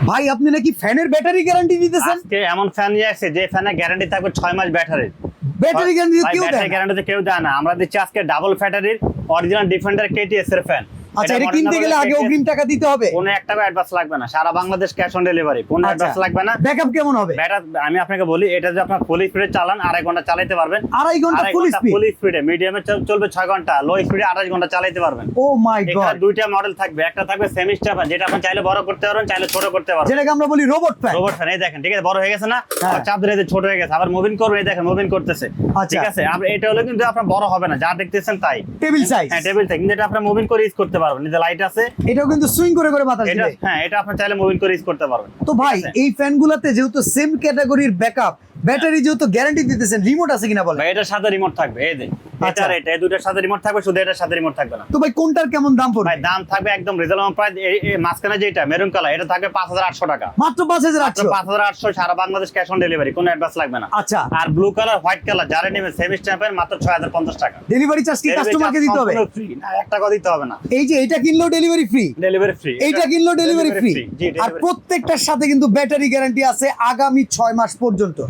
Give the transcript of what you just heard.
ভাই আপনি নাকি ফ্যানের ব্যাটারি গ্যারান্টি দিতেছেন? আজকে এমন ফ্যান নিয়ে আসছে যে ফ্যানের গ্যারান্টি থাকবে 6 মাস ব্যাটারির। ব্যাটারি গ্যারান্টি কেউ দেয় ব্যাটারি না? গ্যারান্টি কেউ দেয় না। আমরা দিচ্ছি আজকে ডাবল ব্যাটারির অরিজিনাল ডিফেন্ডার কেটিএস এর ফ্যান। আচ্ছা, এটা কিনতে গেলে আগে অগ্রিম টাকা দিতে হবে? কোনো 1 টাকা অ্যাডভান্স লাগবে না। সারা বাংলাদেশ ক্যাশ অন ডেলিভারি, কোনো অ্যাডভান্স লাগবে না। ব্যাকআপ কেমন হবে? ব্যাটার আমি আপনাকে বলি, এটা যদি আপনার ফুল স্পিডে চালান 2.5 ঘন্টা চালাতে পারবেন। 2.5 ঘন্টা ফুল স্পিড? ফুল স্পিডে, মিডিয়ামে চলবে 6 ঘন্টা, লো স্পিডে 28 ঘন্টা চালাতে পারবেন। ও মাই গড। এখানে দুইটা মডেল থাকবে, একটা থাকবে সেমি স্টাফ যেটা আপনি চাইলে বড় করতে পারবেন, চাইলে ছোট করতে পারবেন, যেটাকে আমরা বলি রোবট ফ্যান। Robot fan. এই দেখেন, ঠিক আছে, বড় হয়ে গেছে না, হ্যাঁ। চাপ দিলে যে ছোট হয়ে গেছে, আবার মুভিং করবে, এই দেখেন মুভিং করতেছে। আচ্ছা। ঠিক আছে, এটা হলো কিন্তু আপনার বড় হবে না, যা দেখতেছেন তাই টেবিল সাইজ? হ্যাঁ, টেবিল থেকে, কিন্তু এটা আপনি মুভিং করে ইউজ করতে পারবেন। এই যে লাইট আছে, এটাও কিন্তু সুইং করে করে বাতাস এটা দিবে। হ্যাঁ, এটা আপনি চাইলে মুভিং করে ইউজ করতে পারবেন। তো ভাই ঠিক আছে? এই ফ্যানগুলোতে যেহেতু সেম ক্যাটাগরির ব্যাকআপ, ব্যাটারি যেহেতু গ্যারান্টি দিতেছেন, রিমোট আছে কিনা বলেন? ভাই এটার সাথে রিমোট থাকবে, এই যে এটা আচ্ছা। আর এটা, এই দুইটার সাথে রিমোট থাকবে, শুধু এটার সাথে রিমোট থাকবে না। তো ভাই কোনটার কেমন দাম পড়বে? ভাই দাম থাকবে একদম রিজনেবল প্রাইস। মাঝখানে যেটা মেরুন কালার, এটা থাকবে 5800 টাকা। মাত্র 5800? 5800, সারা বাংলাদেশ ক্যাশ অন ডেলিভারি, কোনো অ্যাডভান্স লাগবে না। আচ্ছা। আর ব্লু কালার, হোয়াইট কালার যারা নেবে সেমি স্ট্যাম্পের মাত্র 6050 টাকা। ডেলিভারি চার্জ কি কাস্টমারকে দিতে হবে? ফ্রি না, 1 টাকা দিতে হবে না। এই যে এটা কিনলেও ডেলিভারি ফ্রি? Delivery free. এইটা কিনলেও ডেলিভারি ফ্রি? জি, আর প্রত্যেকটার সাথে কিন্তু ব্যাটারি গ্যারান্টি আছে আগামী 6 মাস পর্যন্ত।